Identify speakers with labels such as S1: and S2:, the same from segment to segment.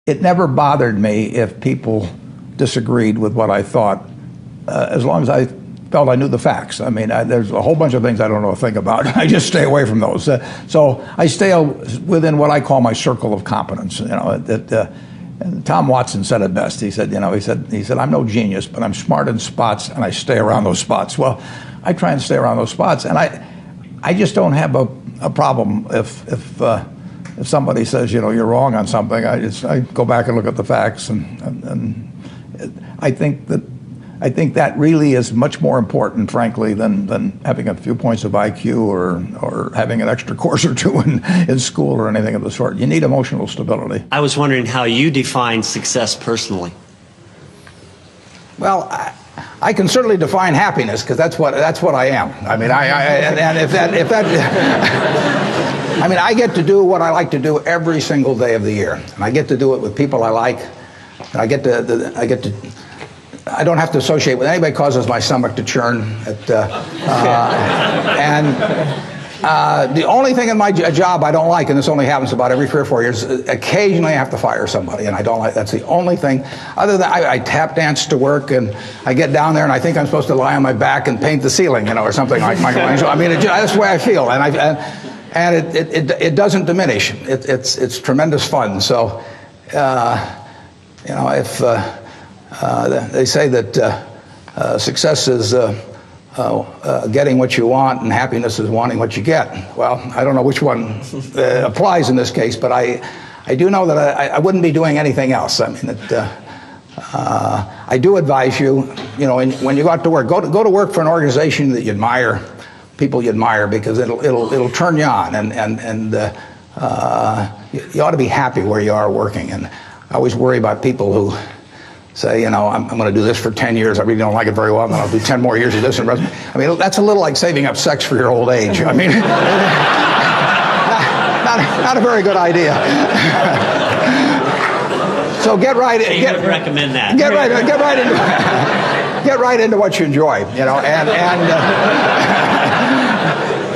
S1: It never bothered me if people disagreed with what I thought, as long as I felt I knew the facts. I mean, there's a whole bunch of things I don't know a thing about. I just stay away from those. So I stay within what I call my circle of competence. You know, and Tom Watson said it best. He said, I'm no genius, but I'm smart in spots, and I stay around those spots. Well, I try and stay around those spots, and I just don't have a problem if somebody says, you're wrong on something. I go back and look at the facts, and I think that really is much more important, frankly, than having a few points of IQ or having an extra course or two in school or anything of the sort. You need emotional stability.
S2: I was wondering how you define success personally.
S3: Well, I can certainly define happiness, because that's what I am. I mean, I get to do what I like to do every single day of the year, and I get to do it with people I like. And I don't have to associate with anybody. Causes my stomach to churn. The only thing in my job I don't like, and this only happens about every 3 or 4 years, occasionally I have to fire somebody, and I don't like. That's the only thing. Other than I tap dance to work, and I get down there, and I think I'm supposed to lie on my back and paint the ceiling, or something like Michelangelo. I mean, that's the way I feel, and it doesn't diminish. It's tremendous fun. So, if they say that success is getting what you want, and happiness is wanting what you get. Well, I don't know which one applies in this case, but I do know that I wouldn't be doing anything else. I mean, I do advise you, when you go out to work, go to work for an organization that you admire, people you admire, because it'll turn you on, and you ought to be happy where you are working. And I always worry about people who say, I'm going to do this for 10 years. I really don't like it very well, and then I'll do 10 more years of this. I mean, that's a little like saving up sex for your old age. I mean, not a very good idea. So get right in.
S2: You would recommend that.
S3: Get right into what you enjoy,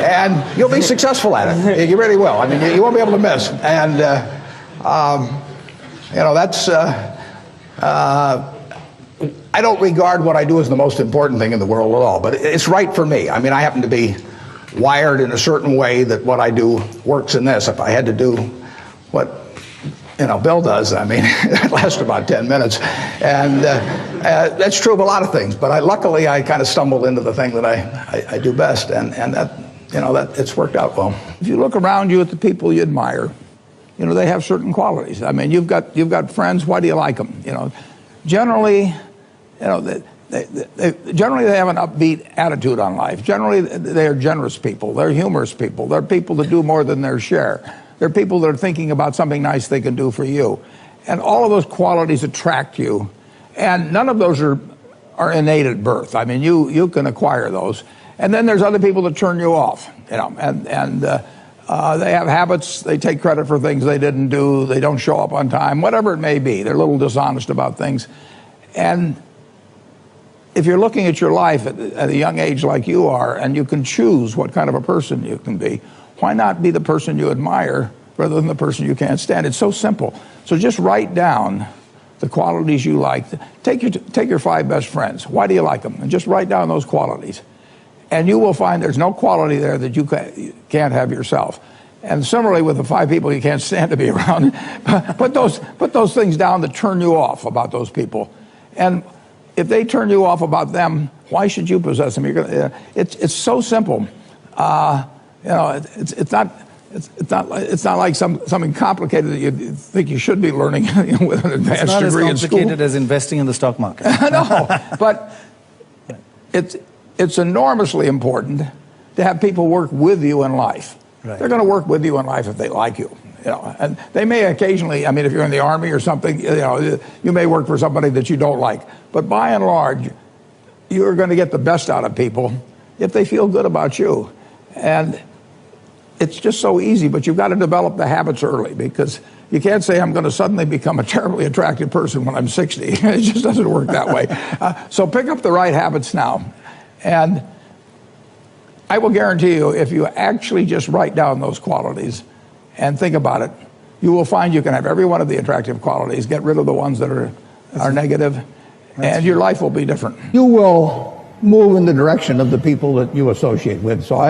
S3: and you'll be successful at it. You really will. I mean, you won't be able to miss. And that's. I don't regard what I do as the most important thing in the world at all, but it's right for me. I mean, I happen to be wired in a certain way that what I do works in this. If I had to do what Bill does, I mean, it lasts about 10 minutes, and that's true of a lot of things. But luckily, I kind of stumbled into the thing that I do best, and that it's worked out well.
S1: If you look around you at the people you admire, they have certain qualities. I mean, you've got friends. Why do you like them? Generally, they have an upbeat attitude on life. Generally, they are generous people. They're humorous people. They're people that do more than their share. They're people that are thinking about something nice they can do for you. And all of those qualities attract you. And none of those are innate at birth. I mean, you can acquire those. And then there's other people that turn you off. They have habits. They take credit for things they didn't do. They don't show up on time, whatever it may be. They're a little dishonest about things. And if you're looking at your life at a young age like you are, and you can choose what kind of a person you can be, why not be the person you admire rather than the person you can't stand? It's so simple. So just write down the qualities you like. Take your 5 best friends. Why do you like them? And just write down those qualities. And you will find there's no quality there that you can't have yourself. And similarly with the 5 people you can't stand to be around, put those things down that turn you off about those people. And if they turn you off about them, why should you possess them? It's so simple. It's not like something complicated that you think you should be learning with an advanced degree in school.
S4: It's not as complicated as investing in the stock market.
S1: No, but it's enormously important to have people work with you in life. Right. They're going to work with you in life if they like you. And they may occasionally, I mean, if you're in the Army or something, you may work for somebody that you don't like. But by and large, you're going to get the best out of people if they feel good about you. And it's just so easy, but you've got to develop the habits early, because you can't say I'm going to suddenly become a terribly attractive person when I'm 60. It just doesn't work that way. So pick up the right habits now. And I will guarantee you, if you actually just write down those qualities and think about it, you will find you can have every one of the attractive qualities, get rid of the ones that are negative, and your life will be different.
S3: You will move in the direction of the people that you associate with. So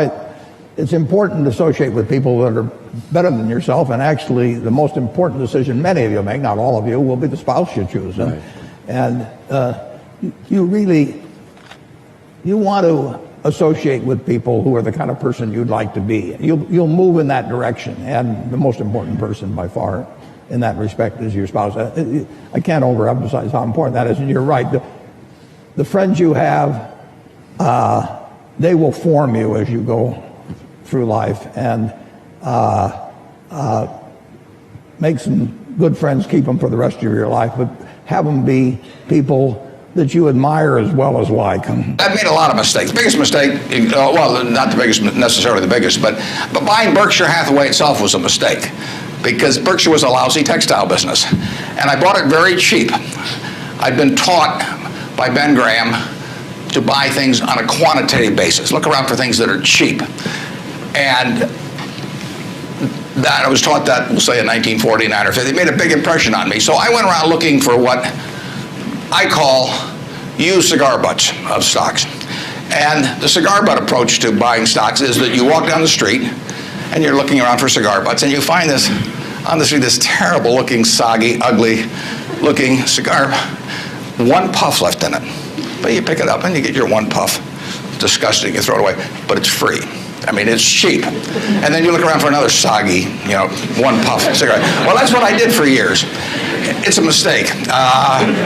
S3: it's important to associate with people that are better than yourself, and actually the most important decision many of you make, not all of you, will be the spouse you choose. Right. And you want to associate with people who are the kind of person you'd like to be. You'll move in that direction, and the most important person by far in that respect is your spouse. I can't overemphasize how important that is, and you're right. The friends you have, they will form you as you go through life, and make some good friends, keep them for the rest of your life, but have them be people that you admire as well as like.
S5: I've made a lot of mistakes. Biggest mistake, well, not the biggest, necessarily the biggest, but buying Berkshire Hathaway itself was a mistake, because Berkshire was a lousy textile business, and I bought it very cheap. I'd been taught by Ben Graham to buy things on a quantitative basis. Look around for things that are cheap. And that I was taught that, we'll say in 1949 or 50. It made a big impression on me. So I went around looking for what I call used cigar butts of stocks. And the cigar butt approach to buying stocks is that you walk down the street and you're looking around for cigar butts, and you find this on the street, this terrible looking, soggy, ugly looking cigar, one puff left in it. But you pick it up and you get your one puff. Disgusting, you throw it away, but it's free. I mean, it's cheap. And then you look around for another soggy, one puff cigarette. Well, that's what I did for years. It's a mistake.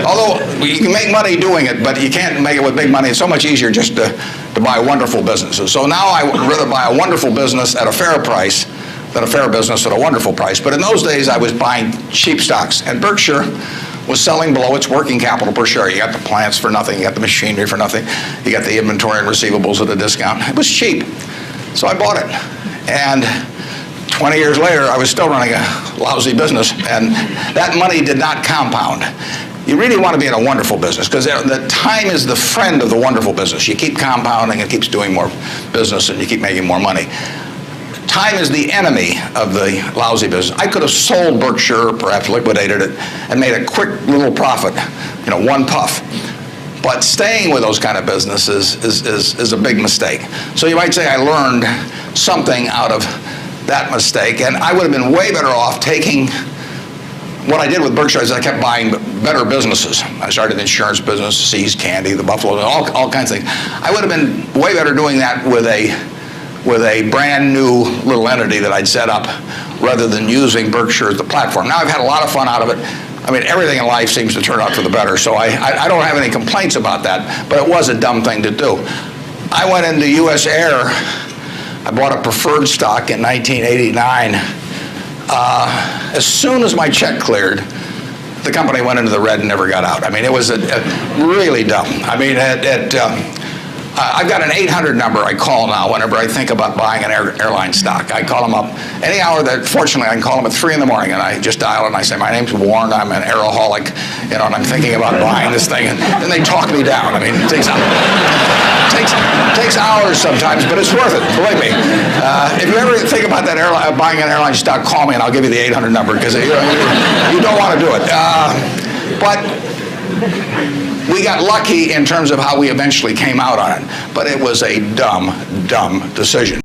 S5: Although you can make money doing it, but you can't make it with big money. It's so much easier just to buy wonderful businesses. So now I would rather buy a wonderful business at a fair price than a fair business at a wonderful price. But in those days, I was buying cheap stocks. And Berkshire was selling below its working capital per share. You got the plants for nothing. You got the machinery for nothing. You got the inventory and receivables at a discount. It was cheap. So I bought it. And 20 years later, I was still running a lousy business, and that money did not compound. You really want to be in a wonderful business, because the time is the friend of the wonderful business. You keep compounding, it keeps doing more business, and you keep making more money. Time is the enemy of the lousy business. I could have sold Berkshire, perhaps liquidated it, and made a quick little profit, one puff. But staying with those kind of businesses is a big mistake. So you might say I learned something out of that mistake, and I would have been way better off taking what I did with Berkshire is I kept buying better businesses. I started the insurance business, See's Candy, the Buffalo, all kinds of things. I would have been way better doing that with a brand new little entity that I'd set up rather than using Berkshire as the platform. Now I've had a lot of fun out of it. I mean, everything in life seems to turn out for the better, so I don't have any complaints about that, but it was a dumb thing to do. I went into U.S. Air. I bought a preferred stock in 1989. As soon as my check cleared, the company went into the red and never got out. I mean, it was really dumb. I mean, I've got an 800 number I call now whenever I think about buying an airline stock. I call them up any hour that, fortunately, I can call them at 3 in the morning, and I just dial and I say, my name's Warren, I'm an aeroholic, and I'm thinking about buying this thing, and then they talk me down. I mean, it takes hours sometimes, but it's worth it, believe me. If you ever think about that buying an airline stock, call me and I'll give you the 800 number, because you don't want to do it. But we got lucky in terms of how we eventually came out on it, but it was a dumb decision.